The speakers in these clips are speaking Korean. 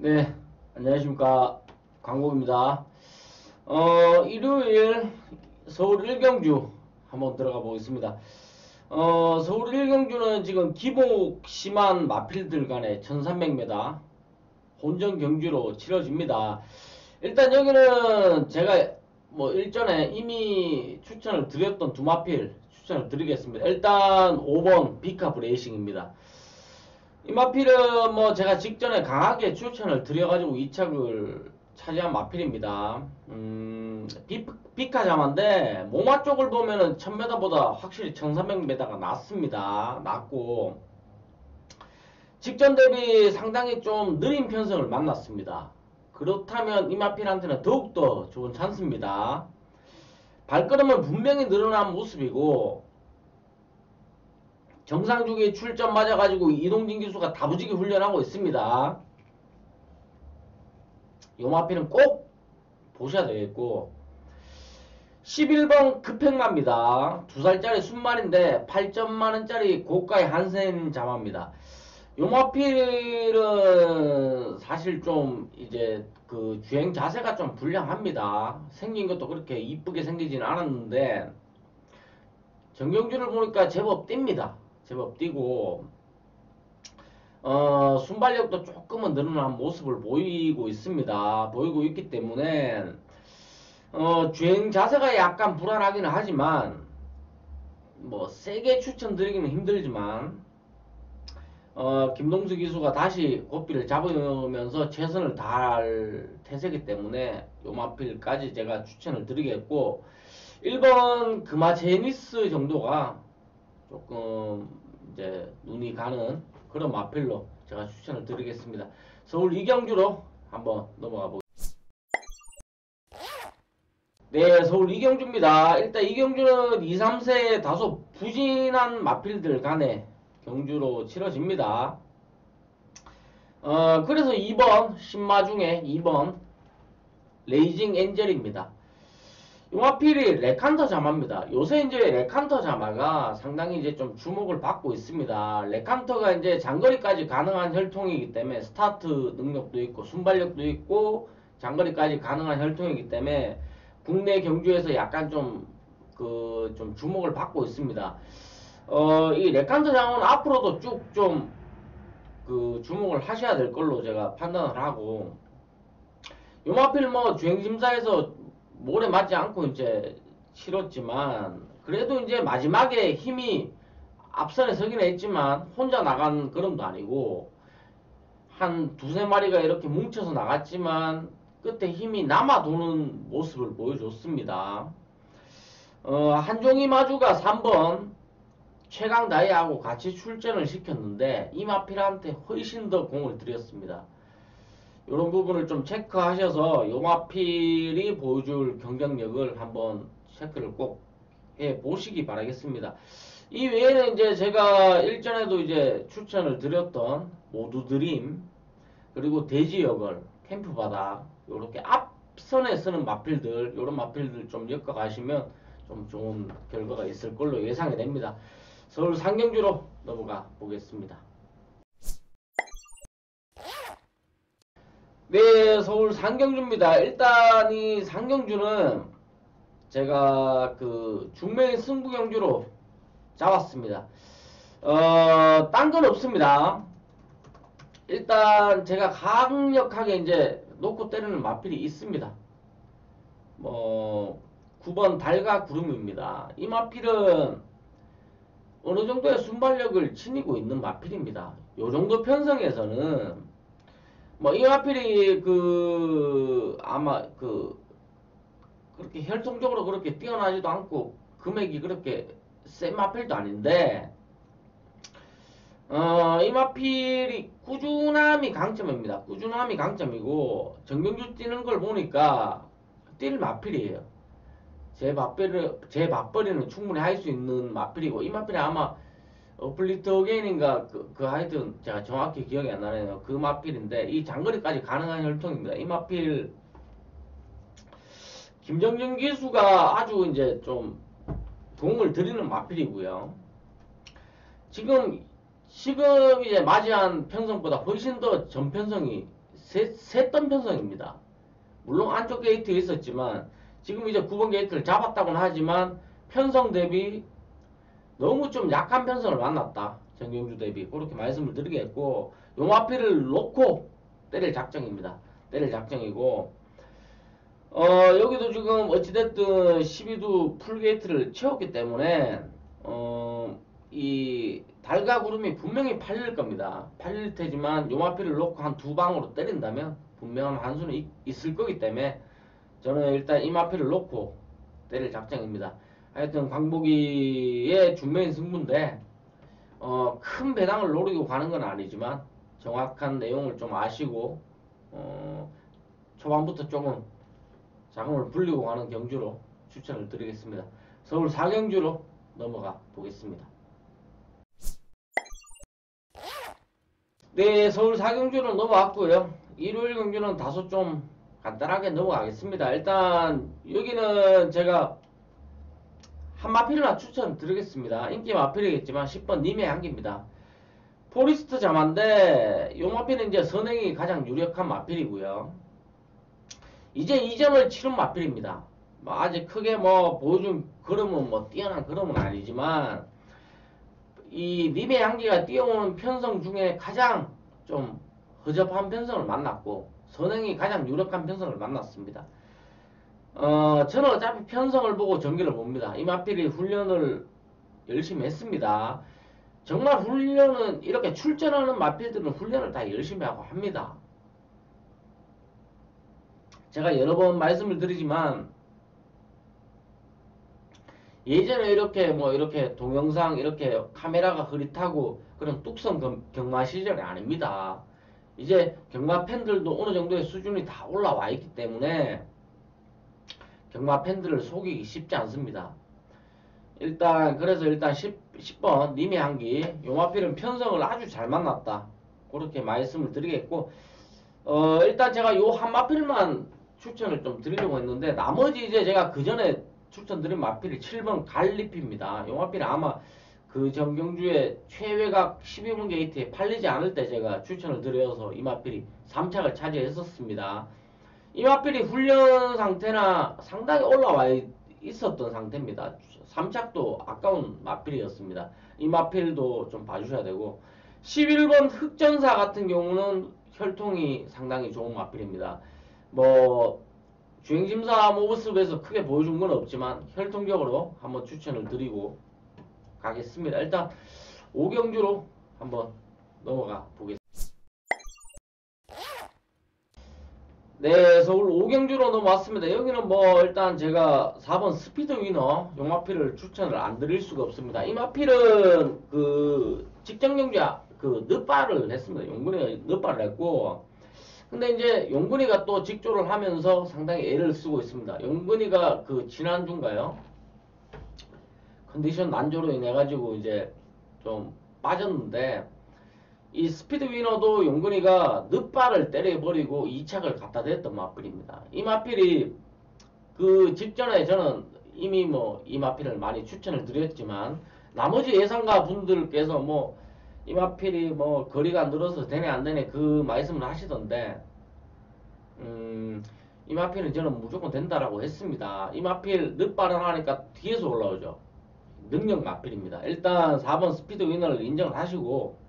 네, 안녕하십니까. 광복입니다. 일요일 서울 1경주 한번 들어가 보겠습니다. 서울 1경주는 지금 기복 심한 마필들 간의 1300m 혼전 경주로 치러집니다. 일단 여기는 제가 뭐 일전에 이미 추천을 드렸던 두 마필 추천을 드리겠습니다. 일단 5번 비카브 레이싱입니다. 이 마필은 뭐 제가 직전에 강하게 추천을 드려가지고 2착을 차지한 마필입니다. 비카자마인데 모마 쪽을 보면은 1000m보다 확실히 1300m가 낫습니다. 낫고 직전 대비 상당히 좀 느린 편성을 만났습니다. 그렇다면 이 마필한테는 더욱더 좋은 찬스입니다. 발걸음은 분명히 늘어난 모습이고 정상주기 출전 맞아가지고 이동진 기수가 다부지기 훈련하고 있습니다. 요 마필은 꼭 보셔야 되겠고 11번 급행마입니다. 2살짜리 순말인데 8점만원짜리 고가의 한센 자마입니다. 요 마필은 사실 좀 이제 그 주행 자세가 좀 불량합니다. 생긴 것도 그렇게 이쁘게 생기진 않았는데 정경주를 보니까 제법 띱니다. 제법 뛰고 순발력도 조금은 늘어난 모습을 보이고 있습니다. 보이고 있기 때문에 주행 자세가 약간 불안하기는 하지만 뭐 세게 추천드리기는 힘들지만 김동수 기수가 다시 고삐를 잡으면서 최선을 다할 태세이기 때문에 요마필까지 제가 추천을 드리겠고 1번 금화제니스 정도가 조금 이제 눈이 가는 그런 마필로 제가 추천을 드리겠습니다. 서울 이경주로 한번 넘어가 보겠습니다. 네, 서울 이경주입니다. 일단 이경주는 2, 3세에 다소 부진한 마필들 간의 경주로 치러집니다. 그래서 2번 신마 중에 2번 레이징 엔젤입니다. 용화필이 레칸터 자마입니다. 요새 이제 레칸터 자마가 상당히 이제 좀 주목을 받고 있습니다. 레칸터가 이제 장거리까지 가능한 혈통이기 때문에 스타트 능력도 있고 순발력도 있고 장거리까지 가능한 혈통이기 때문에 국내 경주에서 약간 좀 좀 주목을 받고 있습니다. 이 레칸터 자마는 앞으로도 쭉 좀 주목을 하셔야 될 걸로 제가 판단을 하고 요마필 뭐 주행심사에서 모래 맞지 않고 이제 치렀지만 그래도 이제 마지막에 힘이 앞선에 서긴 했지만 혼자 나간 그런도 아니고 한 두세 마리가 이렇게 뭉쳐서 나갔지만 끝에 힘이 남아 도는 모습을 보여줬습니다. 한종희 마주가 3번 최강 다이아하고 같이 출전을 시켰는데 이마필한테 훨씬 더 공을 들였습니다. 이런 부분을 좀 체크하셔서 요마필이 보여줄 경쟁력을 한번 체크를 꼭 해 보시기 바라겠습니다. 이 외에는 이제 제가 일전에도 이제 추천을 드렸던 모두 드림 그리고 대지역을 캠프바닥 요렇게 앞선에 서는 마필들 요런 마필들 좀 엮어 가시면 좀 좋은 결과가 있을 걸로 예상이 됩니다. 서울 상경주로 넘어가 보겠습니다. 네, 서울 상경주입니다. 일단 이 상경주는 제가 중매인 승부경주로 잡았습니다. 딴 건 없습니다. 일단 제가 강력하게 이제 놓고 때리는 마필이 있습니다. 뭐 9번 달가 구름입니다. 이 마필은 어느 정도의 순발력을 지니고 있는 마필입니다. 요 정도 편성에서는 뭐 이 마필이 아마 그렇게 혈통적으로 그렇게 뛰어나지도 않고 금액이 그렇게 센 마필도 아닌데 이 마필이 꾸준함이 강점입니다. 꾸준함이 강점이고 정경주 뛰는 걸 보니까 뛸 마필이에요. 제 맞벌이는 충분히 할 수 있는 마필이고 이 마필이 아마 어플리트 어게인인가 하여튼 제가 정확히 기억이 안 나네요. 그 마필인데 이 장거리까지 가능한 혈통입니다. 이 마필 김정준 기수가 아주 이제 좀 도움을 드리는 마필이고요. 지금 이제 맞이한 편성보다 훨씬 더 전편성이 샜던 편성입니다. 물론 안쪽 게이트에 있었지만 지금 이제 9번 게이트를 잡았다고는 하지만 편성 대비 너무 좀 약한 편성을 만났다. 정경주 대비 그렇게 말씀을 드리겠고, 용화필을 놓고 때릴 작정입니다. 때릴 작정이고, 여기도 지금 어찌됐든 12두 풀게이트를 채웠기 때문에 이 달과 구름이 분명히 팔릴 겁니다. 팔릴 테지만 용화필을 놓고 한 두 방으로 때린다면 분명한 한 수는 있을 거기 때문에 저는 일단 이마필을 놓고 때릴 작정입니다. 하여튼 광복이의 준매인 승부인데 큰 배당을 노리고 가는 건 아니지만 정확한 내용을 좀 아시고 초반부터 조금 자금을 불리고 가는 경주로 추천을 드리겠습니다. 서울 4경주로 넘어가 보겠습니다. 네, 서울 4경주로 넘어왔고요. 일요일 경주는 다소 좀 간단하게 넘어가겠습니다. 일단 여기는 제가 한 마필이나 추천드리겠습니다. 인기 마필이겠지만 10번 님의 향기입니다. 포리스트 자만데 요 마필은 이제 선행이 가장 유력한 마필이고요. 이제 2점을 치른 마필입니다. 아직 크게 보여준 그림은 뛰어난 그림은 아니지만 이 님의 향기가 뛰어오는 편성 중에 가장 좀 허접한 편성을 만났고 선행이 가장 유력한 편성을 만났습니다. 저는 어차피 편성을 보고 전기를 봅니다. 이마필이 훈련을 열심히 했습니다. 정말 훈련은 이렇게 출전하는 마필들은 훈련을 다 열심히 하고 합니다. 제가 여러 번 말씀을 드리지만 예전에 이렇게 동영상 이렇게 카메라가 흐릿하고 그런 뚝성 경마 시절이 아닙니다. 이제 경마 팬들도 어느 정도의 수준이 다 올라와 있기 때문에 경마 팬들을 속이기 쉽지 않습니다. 그래서 일단 10번 님의 향기 용화필은 편성을 아주 잘 만났다. 그렇게 말씀을 드리겠고, 일단 제가 요 한 마필만 추천을 좀 드리려고 했는데 나머지 이제 제가 그 전에 추천드린 마필이 7번 갈리피입니다. 용화필이 아마 그 정경주의 최외곽 12번 게이트에 팔리지 않을 때 제가 추천을 드려서 이 마필이 3착을 차지했었습니다. 이 마필이 훈련 상태나 상당히 올라와 있었던 상태입니다. 3착도 아까운 마필이었습니다. 이 마필도 좀 봐주셔야 되고, 11번 흑전사 같은 경우는 혈통이 상당히 좋은 마필입니다. 주행심사 모브습에서 크게 보여준 건 없지만 혈통적으로 한번 추천을 드리고 가겠습니다. 일단 5경주로 한번 넘어가 보겠습니다. 네, 서울 5경주로 넘어왔습니다. 여기는 일단 제가 4번 스피드 위너 용마필을 추천을 안 드릴 수가 없습니다. 이 마필은 직전 경주 늦발을 했습니다. 용군이가 늦발을 했고, 근데 이제 용군이가 또 직조를 하면서 상당히 애를 쓰고 있습니다. 용군이가 지난주인가요? 컨디션 난조로 인해 가지고 이제 좀 빠졌는데, 이 스피드 위너도 용근이가 늦발을 때려버리고 2착을 갖다 댔던 마필입니다. 이 마필이 직전에 저는 이미 이 마필을 많이 추천을 드렸지만 나머지 예상가 분들께서 이 마필이 거리가 늘어서 되네 안 되네 그 말씀을 하시던데, 이 마필은 저는 무조건 된다라고 했습니다. 이 마필 늦발을 하니까 뒤에서 올라오죠. 능력 마필입니다. 일단 4번 스피드 위너를 인정을 하시고,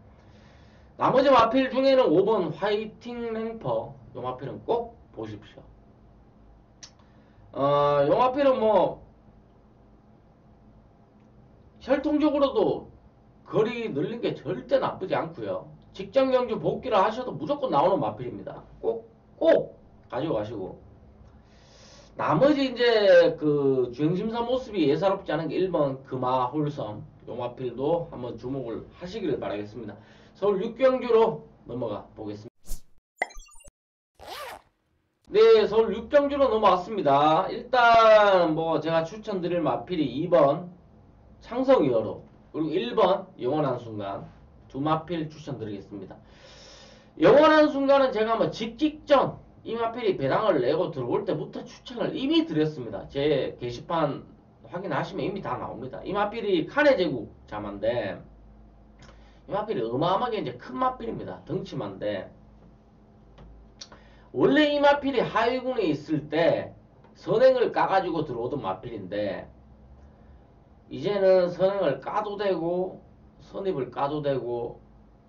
나머지 마필 중에는 5번 화이팅 랭퍼 요 마필은 꼭 보십시오. 요 마필은 혈통적으로도 거리 늘린 게 절대 나쁘지 않고요. 직전 경주 복귀를 하셔도 무조건 나오는 마필입니다. 꼭 가지고 가시고, 나머지 이제 주행심사 모습이 예사롭지 않은 게 1번 금화홀섬 요 마필도 한번 주목을 하시기를 바라겠습니다. 서울 6경주로 넘어가 보겠습니다. 네, 서울 6경주로 넘어왔습니다. 일단 제가 추천드릴 마필이 2번 창성이어로 그리고 1번 영원한 순간 두 마필 추천드리겠습니다. 영원한 순간은 제가 직전 이 마필이 배당을 내고 들어올 때부터 추천을 이미 드렸습니다. 제 게시판 확인하시면 이미 다 나옵니다. 이 마필이 칸의 제국 자만데 이 마필이 어마어마하게 이제 큰 마필입니다. 덩치만데 원래 이 마필이 하위군에 있을 때 선행을 까가지고 들어오던 마필인데 이제는 선행을 까도 되고 선입을 까도 되고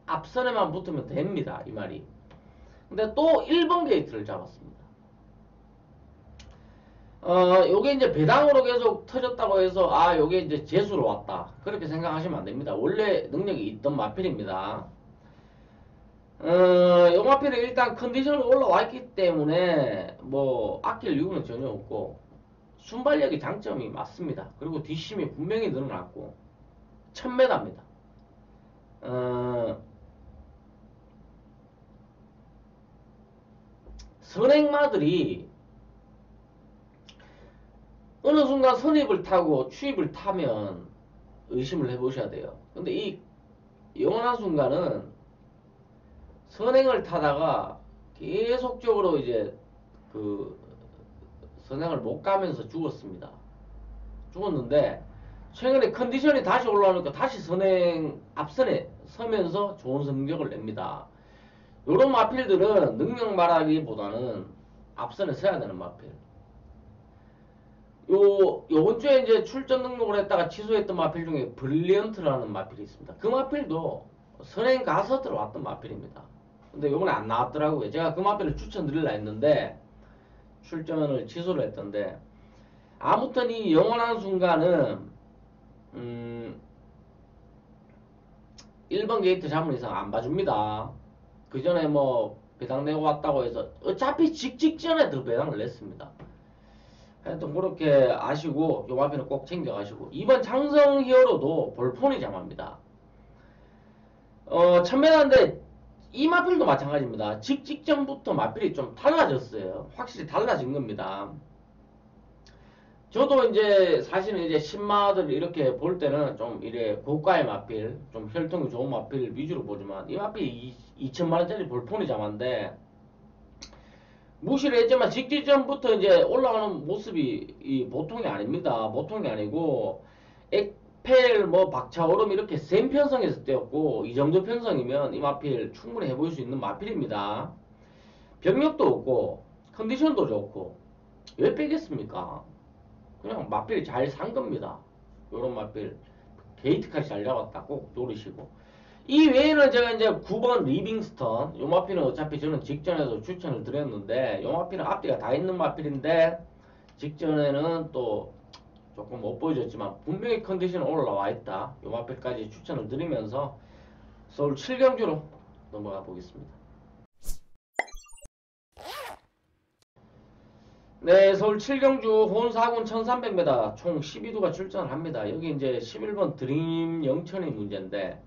앞선에만 붙으면 됩니다. 이 말이. 근데 또 1번 게이트를 잡았습니다. 요게 이제 배당으로 계속 터졌다고 해서 요게 이제 재수로 왔다. 그렇게 생각하시면 안 됩니다. 원래 능력이 있던 마필입니다. 요 마필은 일단 컨디션이 올라와 있기 때문에 뭐 아낄 이유는 전혀 없고 순발력이 장점이 맞습니다. 그리고 뒷심이 분명히 늘어났고 1000m입니다. 선행마들이 어느 순간 선입을 타고 추입을 타면 의심을 해보셔야 돼요. 근데 이 영원한 순간은 선행을 타다가 계속적으로 이제 그 선행을 못 가면서 죽었습니다. 죽었는데 최근에 컨디션이 다시 올라오니까 다시 선행 앞선에 서면서 좋은 성적을 냅니다. 요런 마필들은 능력 말하기보다는 앞선에 서야 되는 마필. 요번 주에 이제 출전 등록을 했다가 취소했던 마필 중에 브릴리언트라는 마필이 있습니다. 그 마필도 선행 가서 들어왔던 마필입니다. 근데 요번에 안 나왔더라고요. 제가 그 마필을 추천드리려 했는데 출전을 취소를 했던데 아무튼 이 영원한 순간은 1번 게이트 잡은 이상 안 봐줍니다. 그 전에 뭐 배당 내고 왔다고 해서 어차피 직전에 더 배당을 냈습니다. 하여튼 그렇게 아시고 요 마필은 꼭 챙겨가시고 이번 장성 히어로도 볼폰이 잠합니다. 1000m인데 이 마필도 마찬가지입니다. 직전부터 마필이 좀 달라졌어요. 확실히 달라진 겁니다. 저도 이제 사실은 이제 신마들 이렇게 볼 때는 좀 이래 고가의 마필, 좀 혈통이 좋은 마필 위주로 보지만 이 마필이 2000만원짜리 볼폰이 잠한데 무시를 했지만 직전부터 이제 올라가는 모습이 보통이 아닙니다. 보통이 아니고 액펠 뭐 박차오름 이렇게 센 편성에서 뛰었고 이 정도 편성이면 이 마필 충분히 해볼 수 있는 마필입니다. 병력도 없고 컨디션도 좋고 왜 빼겠습니까? 그냥 마필 잘 산 겁니다. 요런 마필 게이트까지 잘 잡았다. 꼭 노리시고 이 외에는 제가 이제 9번 리빙스턴 요 마필은 어차피 저는 직전에도 추천을 드렸는데 요 마필은 앞뒤가 다 있는 마필인데 직전에는 또 조금 못 보여줬지만 분명히 컨디션 올라와 있다. 요 마필까지 추천을 드리면서 서울 7경주로 넘어가 보겠습니다. 네, 서울 7경주 호원사군 1300m 총 12두가 출전을 합니다. 여기 이제 11번 드림 영천이 문제인데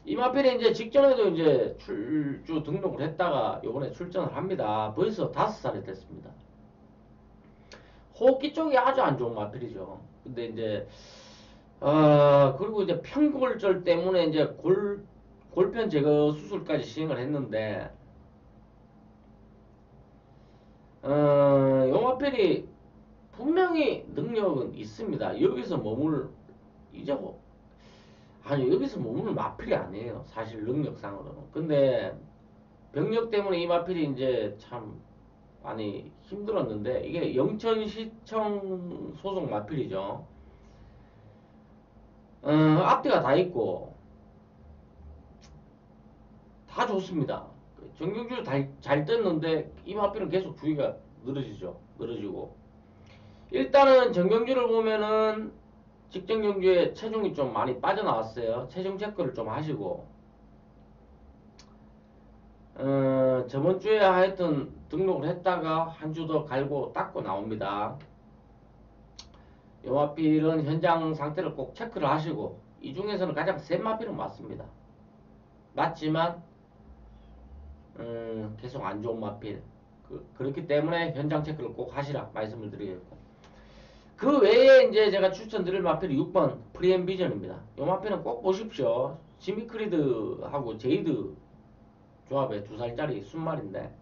이 마필이 이제 직전에도 이제 출주 등록을 했다가 요번에 출전을 합니다. 벌써 5살이 됐습니다. 호흡기 쪽이 아주 안 좋은 마필이죠. 근데 이제 그리고 이제 편골절 때문에 이제 골편 제거 수술까지 시행을 했는데 요 마필이 분명히 능력은 있습니다. 여기서 이제 여기서 머무는 마필이 아니에요. 사실 능력상으로는. 근데 병력 때문에 이 마필이 이제 참 많이 힘들었는데 이게 영천시청 소속 마필이죠. 앞뒤가 다 있고 다 좋습니다. 정경주 잘 떴는데 이 마필은 계속 주의가 늘어지고 일단은 정경주를 보면은 직전 경주에 체중이 좀 많이 빠져나왔어요. 체중 체크를 좀 하시고 저번 주에 하여튼 등록을 했다가 한 주 더 갈고 닦고 나옵니다. 요 마필은 현장 상태를 꼭 체크를 하시고 이 중에서는 가장 센 마필은 맞습니다. 맞지만 계속 안 좋은 마필 그렇기 때문에 현장 체크를 꼭 하시라 말씀을 드리겠고 그 외에 이제 제가 추천드릴 마필이 6번 프리엠비전입니다. 이 마필은 꼭 보십시오. 지미크리드하고 제이드 조합의 2살짜리 순말인데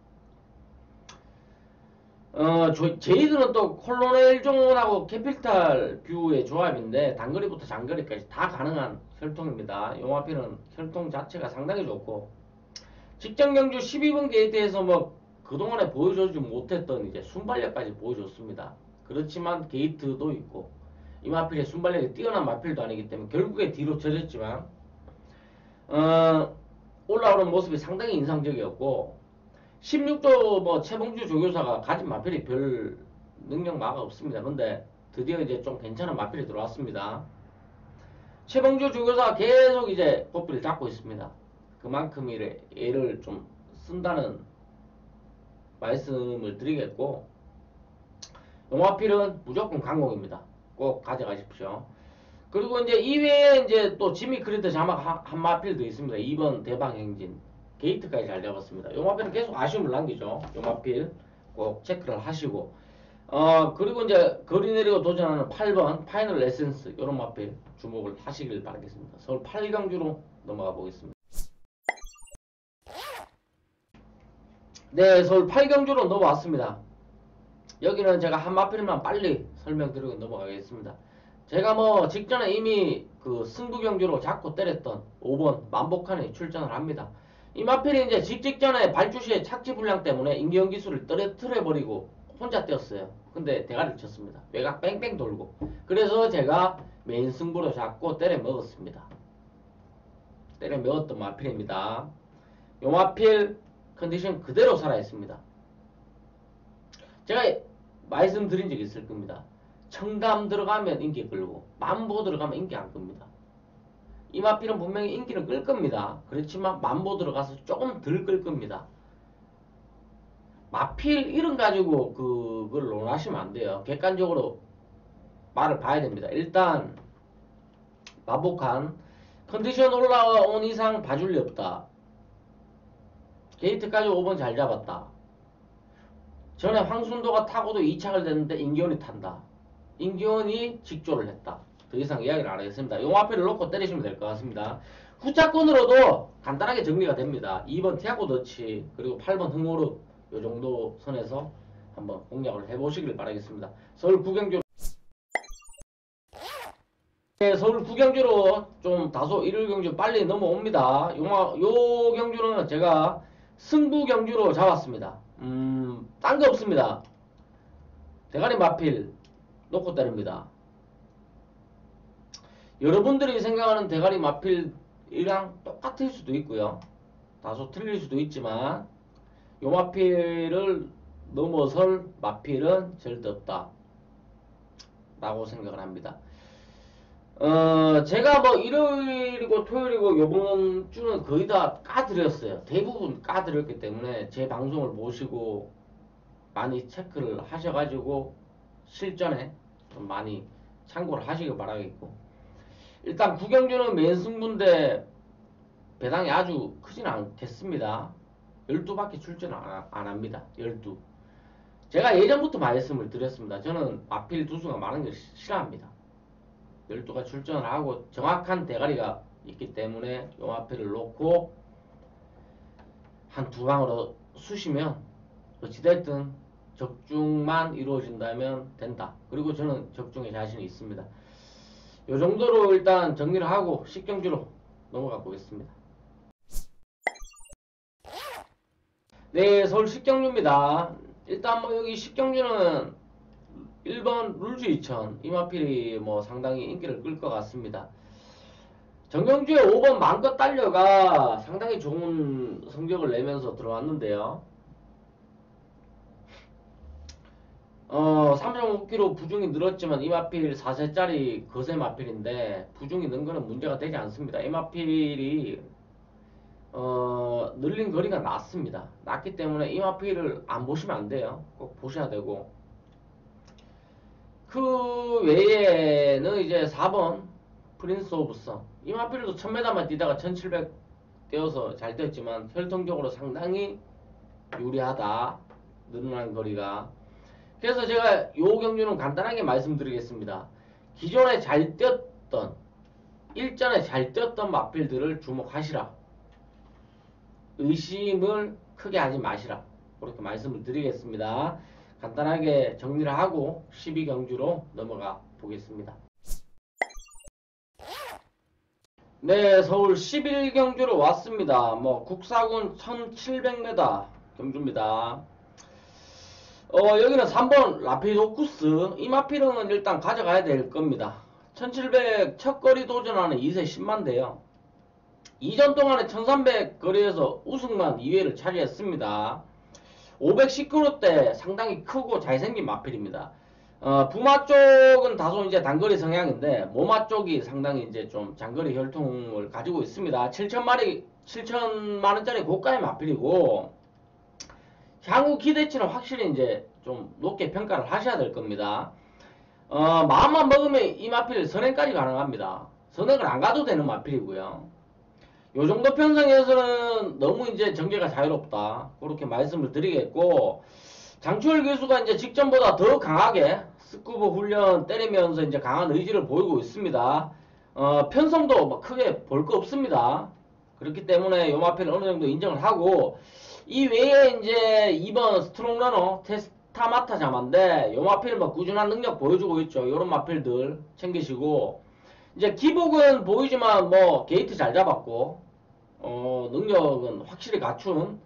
제이드는 또 콜로넬 종하고 캐피탈 뷰의 조합인데 단거리부터 장거리까지 다 가능한 혈통입니다. 이 마필은 혈통 자체가 상당히 좋고 직전 경주 12번 게이트에서 뭐 그동안에 보여주지 못했던 이제 순발력까지 보여줬습니다. 그렇지만 게이트도 있고 이마필의 순발력이 뛰어난 마필도 아니기 때문에 결국에 뒤로 젖었지만 올라오는 모습이 상당히 인상적이었고 16조 뭐 최봉주 조교사가 가진 마필이 별 능력마가 없습니다. 근데 드디어 이제 좀 괜찮은 마필이 들어왔습니다. 최봉주 조교사가 계속 이제 고삐를 잡고 있습니다. 그만큼 얘를 좀 쓴다는 말씀을 드리겠고 용화필은 무조건 강공입니다. 꼭 가져가십시오. 그리고 이제 이외에 이제 또 지미 크리드 자막 한 마필도 있습니다. 2번 대방행진 게이트까지 잘 잡았습니다. 용화필은 계속 아쉬움을 남기죠. 용화필 꼭 체크를 하시고 그리고 이제 거리 내리고 도전하는 8번 파이널 에센스 이런 마필 주목을 하시길 바라겠습니다. 서울 8경주로 넘어가 보겠습니다. 네, 서울 8경주로 넘어왔습니다. 여기는 제가 한 마필만 빨리 설명드리고 넘어가겠습니다. 제가 뭐 직전에 이미 그 승부경주로 잡고 때렸던 5번 만복한이 출전을 합니다. 이 마필이 이제 직전에 발주시의 착지 불량 때문에 인기영 기술을 떨어뜨려버리고 혼자 뛰었어요. 근데 대가리를 쳤습니다. 외곽 뺑뺑 돌고. 그래서 제가 메인 승부로 잡고 때려 먹었습니다. 때려 먹었던 마필입니다. 요 마필 컨디션 그대로 살아있습니다. 제가 말씀드린 적이 있을 겁니다. 청담 들어가면 인기 끌고 만보 들어가면 인기 안 끕니다. 이 마필은 분명히 인기는 끌 겁니다. 그렇지만 만보 들어가서 조금 덜 끌 겁니다. 마필 이름 가지고 그걸 논하시면 안 돼요. 객관적으로 말을 봐야 됩니다. 일단 만복한 컨디션 올라온 이상 봐줄 리 없다. 게이트까지 5번 잘 잡았다. 전에 황순도가 타고도 2착을 됐는데 임기원이 탄다. 임기원이 직조를 했다. 더 이상 이야기를 안 하겠습니다. 용화필을 놓고 때리시면 될 것 같습니다. 후차권으로도 간단하게 정리가 됩니다. 2번 티아고 더치 그리고 8번 흥오르 요 정도 선에서 한번 공략을 해보시길 바라겠습니다. 서울 구경주 네, 서울 구경주로 좀 다소 일요일 경주 빨리 넘어옵니다. 요 경주는 제가 승부 경주로 잡았습니다. 딴 거 없습니다. 대가리 마필 놓고 때립니다. 여러분들이 생각하는 대가리 마필이랑 똑같을 수도 있고요. 다소 틀릴 수도 있지만 요 마필을 넘어설 마필은 절대 없다 라고 생각을 합니다. 제가 뭐 일요일이고 토요일이고 요번 주는 거의 다 까드렸어요. 대부분 까드렸기 때문에 제 방송을 보시고 많이 체크를 하셔가지고 실전에 좀 많이 참고를 하시길 바라겠고, 일단 구경주는 맨승부인데 배당이 아주 크진 않겠습니다. 12바퀴 출전 안 합니다. 12. 제가 예전부터 말씀을 드렸습니다. 저는 마필 두수가 많은 걸 싫어합니다. 12가 출전을 하고 정확한 대가리가 있기 때문에 용화필을 놓고 한 두 방으로 쑤시면 어찌됐든 적중만 이루어진다면 된다. 그리고 저는 적중에 자신이 있습니다. 요 정도로 일단 정리를 하고 10경주로 넘어가 보겠습니다. 네, 서울 10경주입니다. 일단 뭐 여기 10경주는 1번 룰즈 2000 이마필이 뭐 상당히 인기를 끌 것 같습니다. 정경주에 5번 마음껏 달려가 상당히 좋은 성적을 내면서 들어왔는데요. 3.5kg 부중이 늘었지만 이마필 4세짜리 거세 마필인데 부중이 는 거는 문제가 되지 않습니다. 이마필이 늘린 거리가 낮습니다. 낮기 때문에 이마필을 안 보시면 안 돼요. 꼭 보셔야 되고, 그 외에는 이제 4번 프린스 오브 선 이마필도 1000m만 뛰다가 1700 뛰어서 잘 뛰었지만 혈통적으로 상당히 유리하다. 늘어난 거리가. 그래서 제가 요 경주는 간단하게 말씀드리겠습니다. 기존에 잘 뛰었던 일전에 잘 뛰었던 마필들을 주목하시라. 의심을 크게 하지 마시라. 그렇게 말씀을 드리겠습니다. 간단하게 정리를 하고 12경주로 넘어가 보겠습니다. 네, 서울 11경주로 왔습니다. 뭐 국사군 1700m 경주입니다. 여기는 3번 라피도쿠스. 이 마필은 일단 가져가야 될 겁니다. 1700 첫 거리 도전하는 2세 10만대요. 이전 동안에 1300 거리에서 우승만 2회를 차지했습니다. 510kg대 상당히 크고 잘생긴 마필입니다. 부마 쪽은 다소 이제 단거리 성향인데 모마 쪽이 상당히 이제 좀 장거리 혈통을 가지고 있습니다. 7천만원짜리 고가의 마필이고 향후 기대치는 확실히 이제 좀 높게 평가를 하셔야 될 겁니다. 마음만 먹으면 이 마필 선행까지 가능합니다. 선행을 안 가도 되는 마필이고요. 요 정도 편성에서는 너무 이제 전개가 자유롭다. 그렇게 말씀을 드리겠고, 장추월 교수가 이제 직전보다 더 강하게 스쿠버 훈련 때리면서 이제 강한 의지를 보이고 있습니다. 편성도 뭐 크게 볼 거 없습니다. 그렇기 때문에 요 마필은 어느 정도 인정을 하고, 이 외에 이제 2번 스트롱러너 테스타마타 자마인데, 요 마필은 뭐 꾸준한 능력 보여주고 있죠. 요런 마필들 챙기시고, 이제 기복은 보이지만 뭐 게이트 잘 잡았고 능력은 확실히 갖춘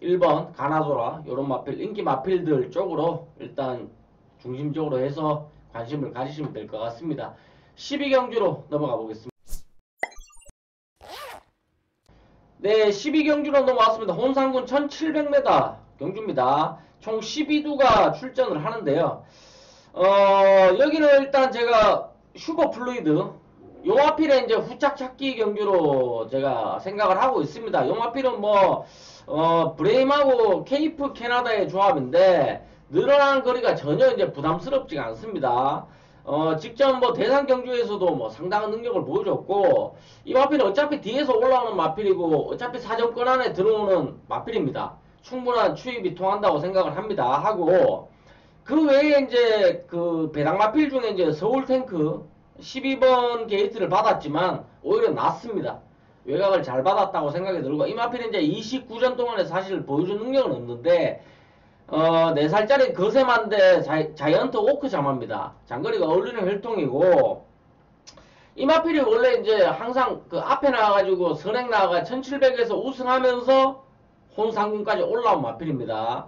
1번 가나도라 요런 마필 인기 마필들 쪽으로 일단 중심적으로 해서 관심을 가지시면 될 것 같습니다. 12경주로 넘어가 보겠습니다. 네, 12경주로 넘어왔습니다. 혼상군 1700m 경주입니다. 총 12두가 출전을 하는데요. 여기는 일단 제가 슈퍼 플루이드 용화필의 이제 후착 찾기 경주로 제가 생각을 하고 있습니다. 용화필은 뭐 브레임하고 케이프 캐나다의 조합인데 늘어난 거리가 전혀 이제 부담스럽지가 않습니다. 직전 뭐 대상 경주에서도 뭐 상당한 능력을 보여줬고 이 마필은 어차피 뒤에서 올라오는 마필이고 어차피 사정권 안에 들어오는 마필입니다. 충분한 추입이 통한다고 생각을 합니다. 하고 그 외에 이제 그 배당 마필 중에 이제 서울 탱크 12번 게이트를 받았지만 오히려 낫습니다. 외곽을 잘 받았다고 생각이 들고 이 마필은 이제 29전 동안에 사실 보여준 능력은 없는데 4살짜리 거세만데 자이언트 오크 자마입니다. 장거리가 어울리는 혈통이고 이 마필이 원래 이제 항상 그 앞에 나와가지고 선행 나와가 1700에서 우승하면서 혼상군까지 올라온 마필입니다.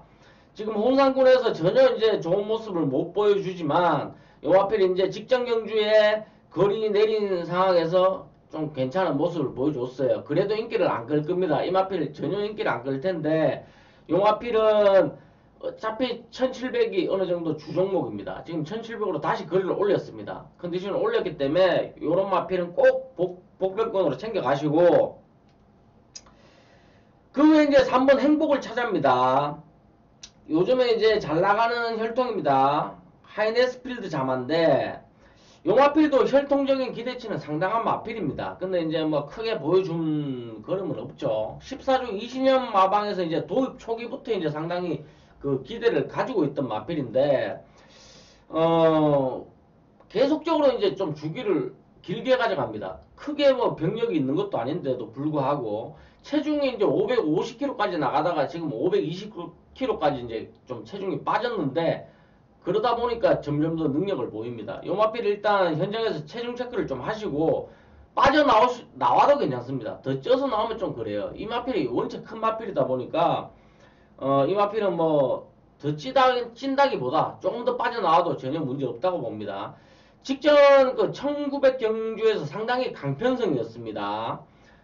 지금 혼상군에서 전혀 이제 좋은 모습을 못 보여주지만 요 마필이 이제 직전 경주에 거리 내린 상황에서 좀 괜찮은 모습을 보여줬어요. 그래도 인기를 안 끌 겁니다. 이 마필 전혀 인기를 안 끌 텐데 요 마필은 어차피 1700이 어느 정도 주종목입니다. 지금 1700으로 다시 거리를 올렸습니다. 컨디션을 올렸기 때문에 요런 마필은 꼭 복변권으로 챙겨 가시고 그 후에 이제 3번 행복을 찾아옵니다. 요즘에 이제 잘 나가는 혈통입니다. 하이네스필드 자마인데 요 마필도 혈통적인 기대치는 상당한 마필입니다. 근데 이제 뭐 크게 보여준 걸음은 없죠. 14주 20년 마방에서 이제 도입 초기부터 이제 상당히 그 기대를 가지고 있던 마필인데 계속적으로 이제 좀 주기를 길게 가져갑니다. 크게 뭐 병력이 있는 것도 아닌데도 불구하고 체중이 이제 550kg까지 나가다가 지금 520kg까지 이제 좀 체중이 빠졌는데 그러다 보니까 점점 더 능력을 보입니다. 요 마필 일단 현장에서 체중 체크를 좀 하시고 나와도 괜찮습니다. 더 쪄서 나오면 좀 그래요. 이 마필이 원체 큰 마필이다 보니까 이 마필은 뭐 더 찐다기보다 조금 더 빠져나와도 전혀 문제 없다고 봅니다. 직전 그 1900 경주에서 상당히 강편성이었습니다.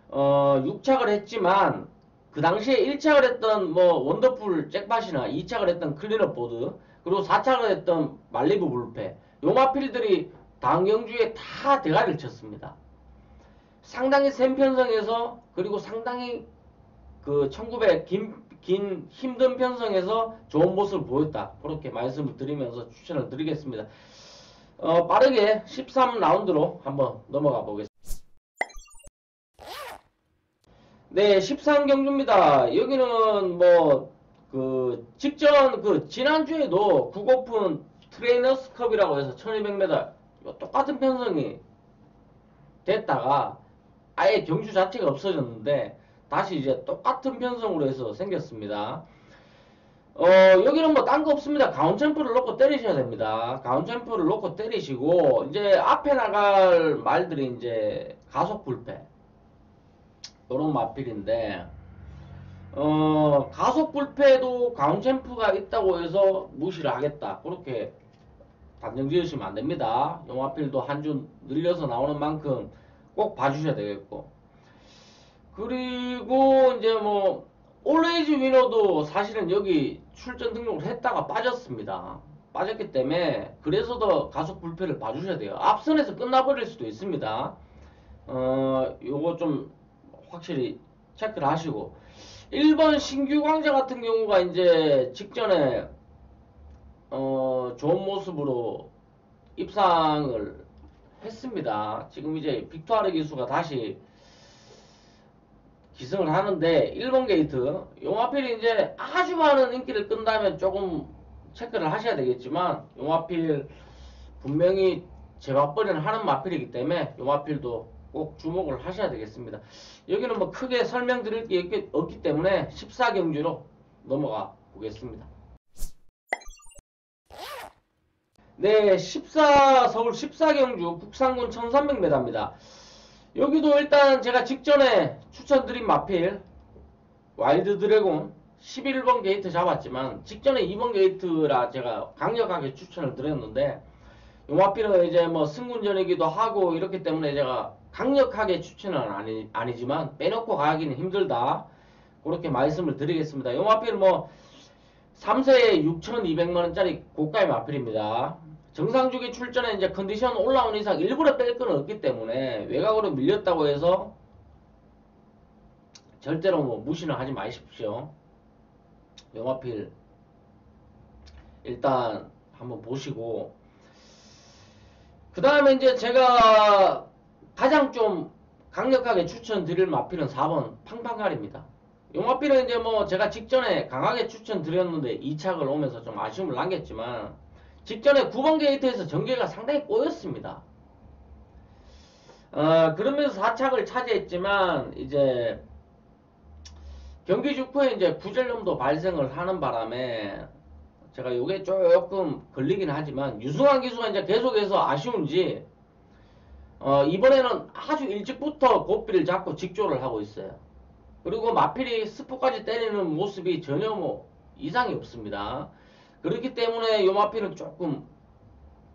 6착을 했지만 그 당시에 1착을 했던 뭐 원더풀 잭팟이나 2착을 했던 클린업 보드 그리고 4착을 했던 말리부 불패 요 마필들이 다음 경주에 다 대가리를 쳤습니다. 상당히 센 편성에서 그리고 상당히 그 1900 긴 힘든 편성에서 좋은 모습을 보였다. 그렇게 말씀을 드리면서 추천을 드리겠습니다. 빠르게 13라운드로 한번 넘어가 보겠습니다. 네, 13경주입니다. 여기는 뭐 직전 지난주에도 국오픈 트레이너스컵이라고 해서 1200m 똑같은 편성이 됐다가 아예 경주 자체가 없어졌는데 다시 이제 똑같은 편성으로 해서 생겼습니다. 여기는 뭐 딴 거 없습니다. 가운챔프를 놓고 때리셔야 됩니다. 가운챔프를 놓고 때리시고 이제 앞에 나갈 말들이 이제 가속 불패 요런 마필인데 가속 불패도 가운챔프가 있다고 해서 무시를 하겠다. 그렇게 단정 지으시면 안 됩니다. 용화필도 한 주 늘려서 나오는 만큼 꼭 봐주셔야 되겠고. 그리고 이제 뭐 올레이즈 위너도 사실은 여기 출전 등록을 했다가 빠졌습니다. 빠졌기 때문에 그래서 더 가속 불패를 봐주셔야 돼요. 앞선에서 끝나버릴 수도 있습니다. 요거 좀 확실히 체크를 하시고. 1번 신규 광자 같은 경우가 이제 직전에 좋은 모습으로 입상을 했습니다. 지금 이제 빅토르 기수가 다시 기승을 하는데 1번 게이트 용화필이 이제 아주 많은 인기를 끈다면 조금 체크를 하셔야 되겠지만 용화필 분명히 제맛벌이는 하는 마필이기 때문에 용화필도 꼭 주목을 하셔야 되겠습니다. 여기는 뭐 크게 설명드릴 게 없기 때문에 14경주로 넘어가 보겠습니다. 네, 서울 14경주 국산군 1300m입니다. 여기도 일단 제가 직전에 추천드린 마필 와일드 드래곤 11번 게이트 잡았지만 직전에 2번 게이트라 제가 강력하게 추천을 드렸는데 이 마필은 이제 뭐 승군전이기도 하고 이렇기 때문에 제가 강력하게 추천은 아니지만 빼놓고 가기는 힘들다 그렇게 말씀을 드리겠습니다. 이 마필은 뭐 3세에 6,200만원짜리 고가의 마필입니다. 정상주기 출전에 이제 컨디션 올라온 이상 일부러 뺄 건 없기 때문에 외곽으로 밀렸다고 해서 절대로 뭐 무시는 하지 마십시오. 영화필 일단 한번 보시고 그 다음에 이제 제가 가장 좀 강력하게 추천드릴 마필은 4번 팡팡갈입니다. 용마필은 이제 뭐 제가 직전에 강하게 추천드렸는데 2착을 오면서 좀 아쉬움을 남겼지만 직전에 9번 게이트에서 전개가 상당히 꼬였습니다. 그러면서 4착을 차지했지만 이제 경기 직후에 이제 구절염도 발생을 하는 바람에 제가 요게 조금 걸리긴 하지만 유승환 기수가 이제 계속해서 아쉬운지 이번에는 아주 일찍부터 고삐를 잡고 직조를 하고 있어요. 그리고 마필이 스포까지 때리는 모습이 전혀 뭐 이상이 없습니다. 그렇기 때문에 요 마필은 조금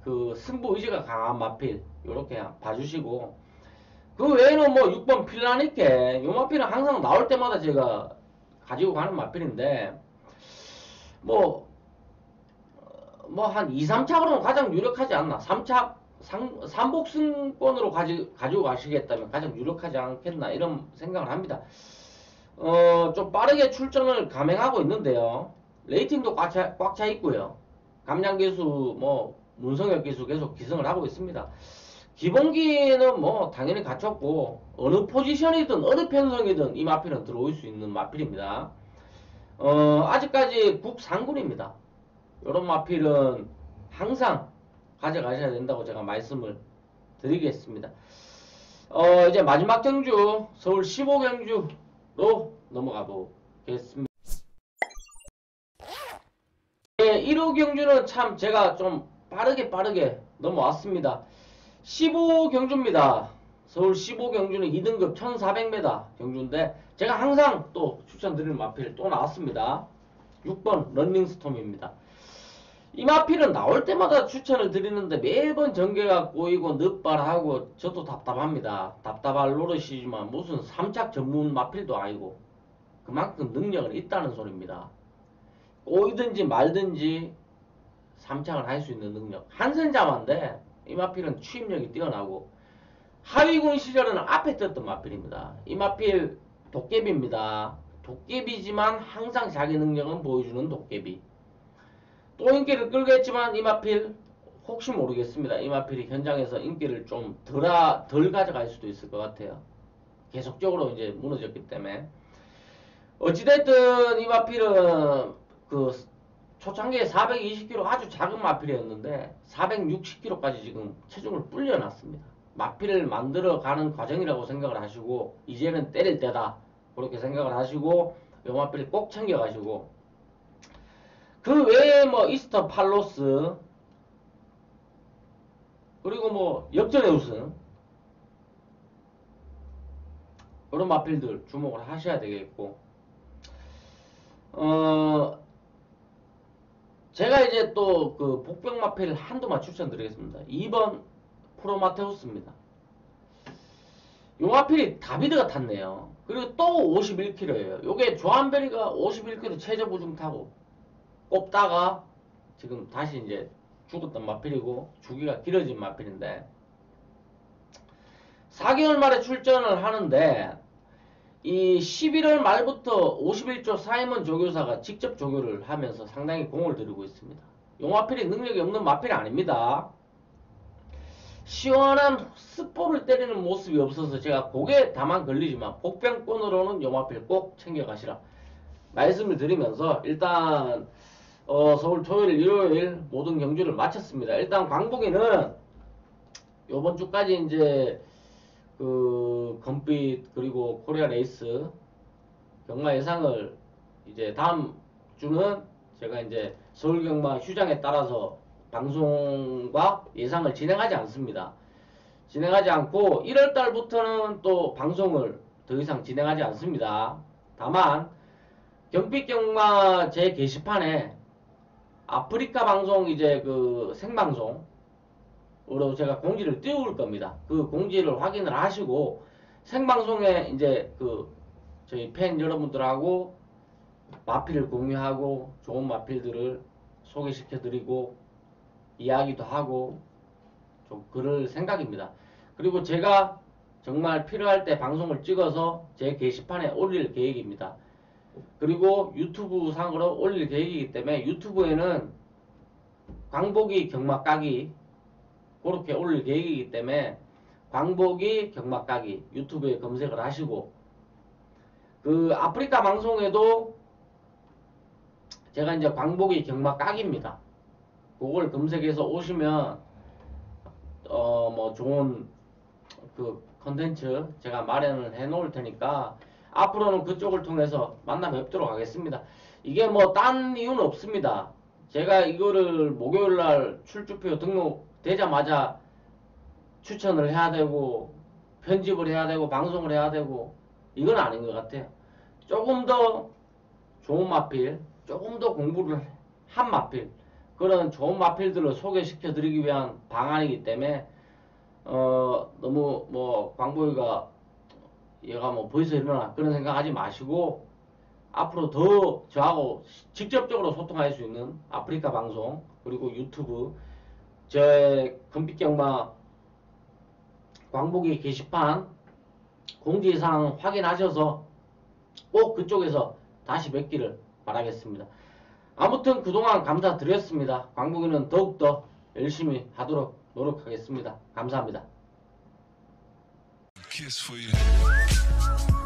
그 승부 의지가 강한 마필 요렇게 봐주시고 그 외에는 뭐 6번 필라니케 요 마필은 항상 나올 때마다 제가 가지고 가는 마필인데 뭐 한 2, 3착으로는 가장 유력하지 않나 3착 삼복승권으로 가지고 가시겠다면 가장 유력하지 않겠나 이런 생각을 합니다. 좀 빠르게 출전을 감행하고 있는데요. 레이팅도 꽉 차 있고요. 감량기수, 뭐, 문성혁 기수 계속 기승을 하고 있습니다. 기본기는 뭐, 당연히 갖췄고, 어느 포지션이든, 어느 편성이든 이 마필은 들어올 수 있는 마필입니다. 아직까지 국상군입니다. 이런 마필은 항상 가져가셔야 된다고 제가 말씀을 드리겠습니다. 이제 마지막 경주, 서울 15경주로 넘어가 보겠습니다. 네, 1호 경주는 참 제가 좀 빠르게 넘어왔습니다. 15경주입니다. 서울 15경주는 2등급 1400m 경주인데 제가 항상 또 추천드리는 마필 또 나왔습니다. 6번 런닝스톰입니다. 이 마필은 나올 때마다 추천을 드리는데 매번 전개가 꼬이고 늦발하고 저도 답답합니다. 답답할 노릇이지만 무슨 3착 전문 마필도 아니고 그만큼 능력은 있다는 소리입니다. 꼬이든지 말든지 3착을 할 수 있는 능력 한센자만데 이 마필은 추임력이 뛰어나고 하위군 시절에는 앞에 떴던 마필입니다. 이 마필 도깨비입니다. 도깨비지만 항상 자기 능력은 보여주는 도깨비. 또 인기를 끌게 했지만 이 마필 혹시 모르겠습니다. 이 마필이 현장에서 인기를 좀 덜 가져갈 수도 있을 것 같아요. 계속적으로 이제 무너졌기 때문에. 어찌됐든 이 마필은 그 초창기에 420kg 아주 작은 마필이었는데 460kg까지 지금 체중을 불려놨습니다. 마필을 만들어가는 과정이라고 생각을 하시고 이제는 때릴 때다 그렇게 생각을 하시고 이 마필 꼭 챙겨가시고 그 외에 뭐 이스터 팔로스 그리고 뭐 역전의 우승 이런 마필들 주목을 하셔야 되겠고 제가 이제 또 그 복병마필 한두만 추천드리겠습니다. 2번 프로마테우스입니다. 용화필이 다비드가 탔네요. 그리고 또 51kg예요. 요게 조한별이가 51kg 최저 부중 타고 꼽다가 지금 다시 이제 죽었던 마필이고 주기가 길어진 마필인데 4개월 만에 출전을 하는데 이 11월 말부터 51조 사이먼 조교사가 직접 조교를 하면서 상당히 공을 들이고 있습니다. 용화필이 능력이 없는 마필이 아닙니다. 시원한 스포를 때리는 모습이 없어서 제가 고개 다만 걸리지만 복병권으로는 용화필 꼭 챙겨가시라 말씀을 드리면서 일단 서울 토요일 일요일 모든 경주를 마쳤습니다. 일단 광복이는 요번 주까지 이제 그 건빛 그리고 코리아 레이스 경마 예상을 이제 다음 주는 제가 이제 서울 경마 휴장에 따라서 방송과 예상을 진행하지 않습니다. 진행하지 않고 1월달부터는 또 방송을 더 이상 진행하지 않습니다. 다만 경빛경마 제 게시판에 아프리카 방송 이제 그 생방송으로 제가 공지를 띄울 겁니다. 그 공지를 확인을 하시고 생방송에 이제 그 저희 팬 여러분들하고 마필을 공유하고 좋은 마필들을 소개시켜 드리고 이야기도 하고 좀 그럴 생각입니다. 그리고 제가 정말 필요할 때 방송을 찍어서 제 게시판에 올릴 계획입니다. 그리고 유튜브 상으로 올릴 계획이기 때문에 유튜브에는 광복이 경마 까기 그렇게 올릴 계획이기 때문에 광복이 경마 까기 유튜브에 검색을 하시고 그 아프리카 방송에도 제가 이제 광복이 경마 까기입니다. 그걸 검색해서 오시면 뭐 좋은 그 컨텐츠 제가 마련을 해 놓을 테니까 앞으로는 그쪽을 통해서 만나 뵙도록 하겠습니다. 이게 뭐 딴 이유는 없습니다. 제가 이거를 목요일날 출주표 등록되자마자 추천을 해야 되고 편집을 해야 되고 방송을 해야 되고 이건 아닌 것 같아요. 조금 더 좋은 마필, 조금 더 공부를 한 마필, 그런 좋은 마필들을 소개시켜 드리기 위한 방안이기 때문에 너무 뭐 광복이가 얘가 뭐 벌써 일어나 그런 생각하지 마시고 앞으로 더 저하고 직접적으로 소통할 수 있는 아프리카 방송 그리고 유튜브 제 금빛경마 광복이 게시판 공지사항 확인하셔서 꼭 그쪽에서 다시 뵙기를 바라겠습니다. 아무튼 그동안 감사드렸습니다. 광복이는 더욱더 열심히 하도록 노력하겠습니다. 감사합니다. Kiss for you.